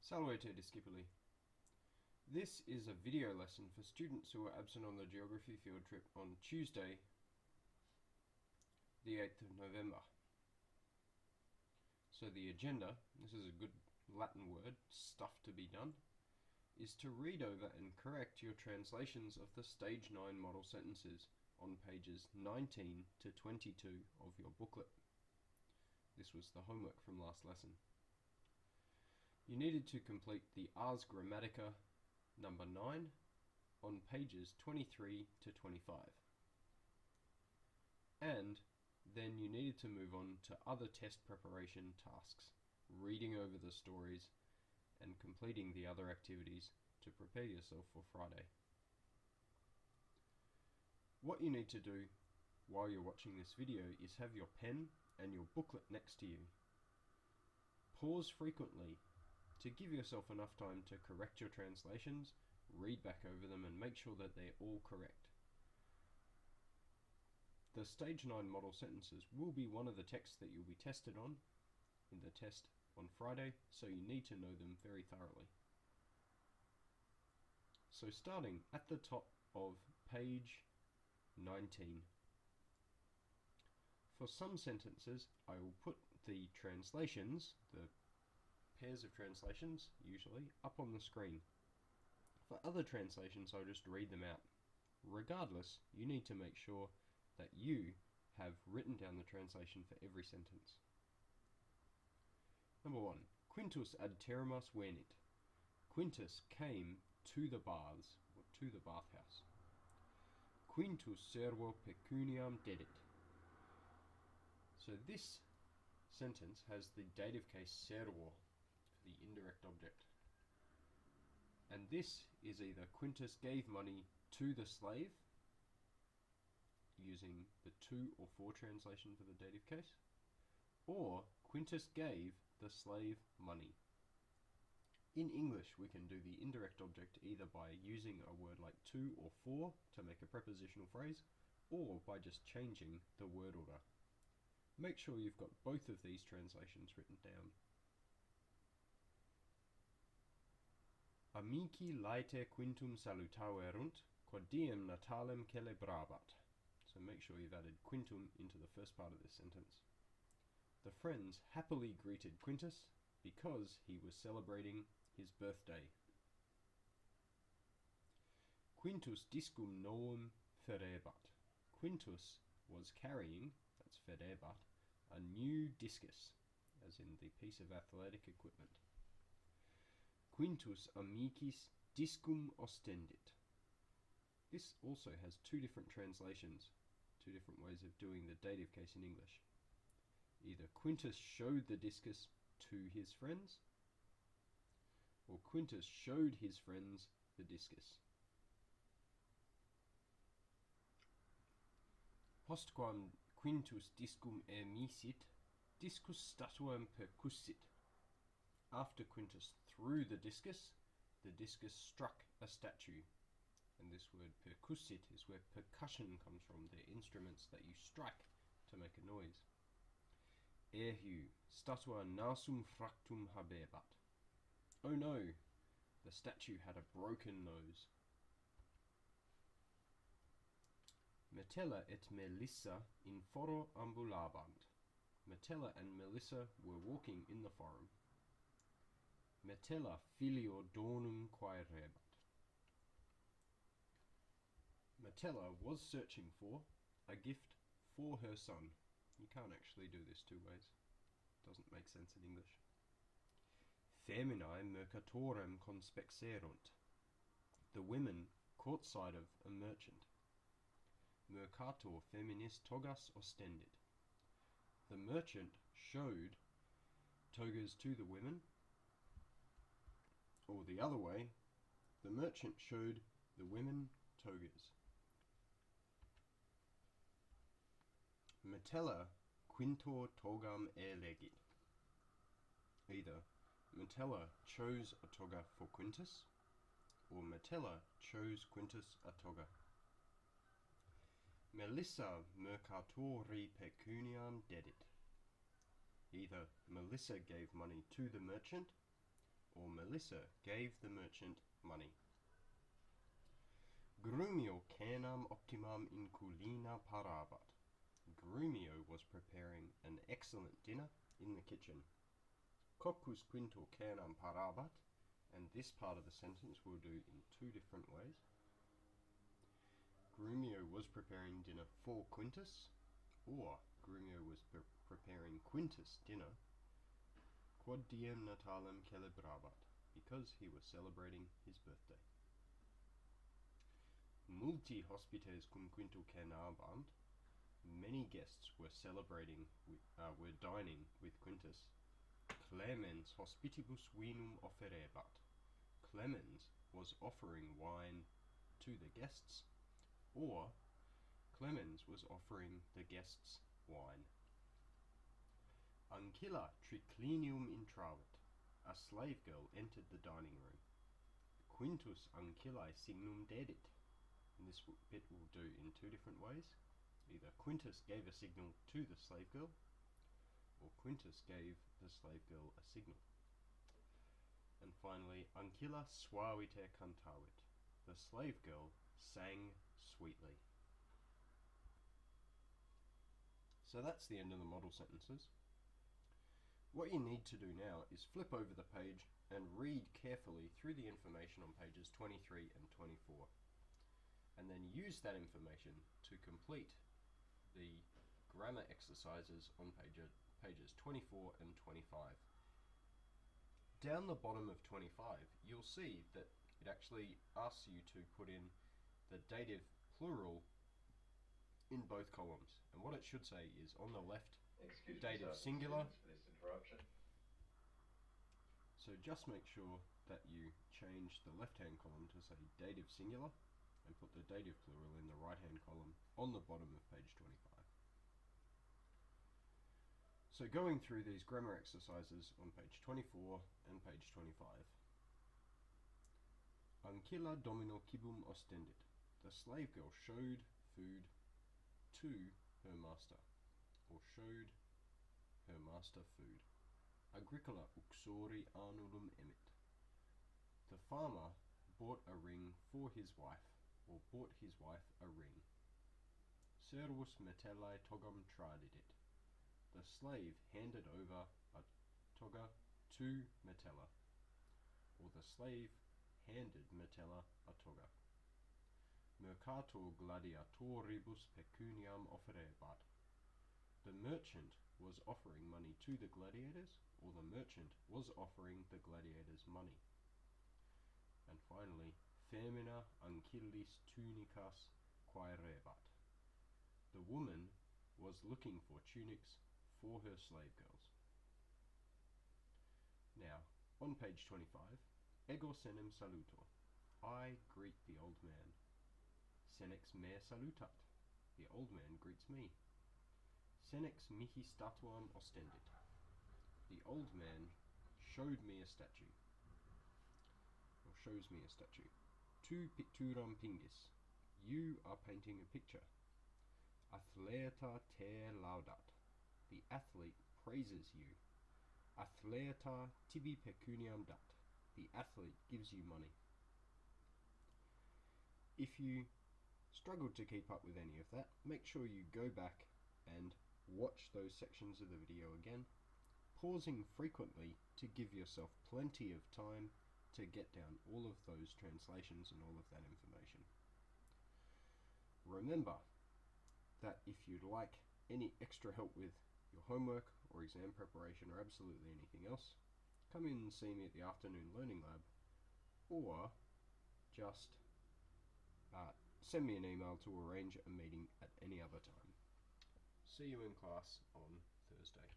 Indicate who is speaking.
Speaker 1: Salve discipuli. This is a video lesson for students who were absent on the geography field trip on Tuesday, the 8th of November. So the agenda, this is a good Latin word, stuff to be done, is to read over and correct your translations of the Stage 9 model sentences on pages 19 to 22 of your booklet. This was the homework from last lesson. You needed to complete the Ars Grammatica number 9 on pages 23 to 25. And then you needed to move on to other test preparation tasks, reading over the stories and completing the other activities to prepare yourself for Friday. What you need to do while you're watching this video is have your pen and your booklet next to you. Pause frequently to give yourself enough time to correct your translations, read back over them and make sure that they're all correct. The Stage 9 model sentences will be one of the texts that you'll be tested on in the test on Friday, so you need to know them very thoroughly. So starting at the top of page 19. For some sentences, I will put the translations, the pairs of translations, usually, up on the screen. For other translations, I'll just read them out. Regardless, you need to make sure that you have written down the translation for every sentence. Number 1. Quintus ad termas venit. Quintus came to the baths, or to the bathhouse. Quintus servo pecuniam dedit. So this sentence has the dative case servo, the indirect object. And this is either Quintus gave money to the slave, using the to or for translation for the dative case, or Quintus gave the slave money. In English, we can do the indirect object either by using a word like to or for to make a prepositional phrase, or by just changing the word order. Make sure you've got both of these translations written down. Amici laete quintum salutaverunt, quod diem natalem celebrabat. So make sure you've added quintum into the first part of this sentence. The friends happily greeted Quintus because he was celebrating his birthday. Quintus discum novum ferebat. Quintus was carrying, that's ferebat, a new discus, as in the piece of athletic equipment. Quintus amicis discum ostendit. This also has two different translations, two different ways of doing the dative case in English. Either Quintus showed the discus to his friends, or Quintus showed his friends the discus. Postquam Quintus discum emisit, discus statuam percussit. After Quintus threw the discus struck a statue. And this word percussit is where percussion comes from, the instruments that you strike to make a noise. Erhu, statua nasum fractum habebat. Oh no, the statue had a broken nose. Metella et Melissa in foro ambulabant. Metella and Melissa were walking in the forum. Metella filio donum quaerebat. Metella was searching for a gift for her son. You can't actually do this two ways. Doesn't make sense in English. Feminae mercatorem conspexerunt. The women caught sight of a merchant. Mercator feminis togas ostendit. The merchant showed togas to the women. Or the other way, the merchant showed the women togas. Metella quintor togam elegit. Either Metella chose a toga for Quintus, or Metella chose Quintus a toga. Melissa mercatori pecuniam dedit. Either Melissa gave money to the merchant, or Melissa gave the merchant money. Grumio canam optimam in culina parabat. Grumio was preparing an excellent dinner in the kitchen. Coccus quinto canam parabat, and this part of the sentence we'll do in two different ways. Grumio was preparing dinner for Quintus, or Grumio was preparing Quintus dinner, quod diem natalem celebrabat, because he was celebrating his birthday. Multi hospites cum quinto cenabant, many guests were were dining with Quintus. Clemens hospitibus vinum offerebat. Clemens was offering wine to the guests, or Clemens was offering the guests wine. Ancilla triclinium intravit. A slave girl entered the dining room. Quintus ancillae signum dedit. And this bit we'll do in two different ways. Either Quintus gave a signal to the slave girl, or Quintus gave the slave girl a signal. And finally, Ancilla suaviter cantavit. The slave girl sang sweetly. So that's the end of the model sentences. What you need to do now is flip over the page and read carefully through the information on pages 23 and 24, and then use that information to complete the grammar exercises on pages 24 and 25. Down the bottom of 25, you'll see that it actually asks you to put in the dative plural in both columns. And what it should say is on the left, dative singular. So just make sure that you change the left-hand column to say dative singular and put the dative plural in the right-hand column on the bottom of page 25. So going through these grammar exercises on page 24 and page 25. Ancilla domino cibum ostendit. The slave girl showed food to her master, or showed her master food. Agricola uxori anulum emit. The farmer bought a ring for his wife, or bought his wife a ring. Servus metellae togam tradidit. The slave handed over a toga to Metella, or the slave handed Metella a toga. Mercator gladiatoribus pecuniam offerebat. The merchant was offering money to the gladiators, or the merchant was offering the gladiators money. And finally, femina ancillis tunicas quaerebat. The woman was looking for tunics for her slave girls. Now, on page 25, ego senem salutor. I greet the old man. Senex me salutat. The old man greets me. Senex mihi statuam ostendit. The old man showed me a statue, or shows me a statue. Tu picturam pingis. You are painting a picture. Athleta te laudat. The athlete praises you. Athleta tibi pecuniam dat. The athlete gives you money. If you struggled to keep up with any of that, make sure you go back and watch those sections of the video again, pausing frequently to give yourself plenty of time to get down all of those translations and all of that information. Remember that if you'd like any extra help with your homework or exam preparation or absolutely anything else, come in and see me at the afternoon learning lab, or just send me an email to arrange a meeting at any other time. See you in class on Thursday.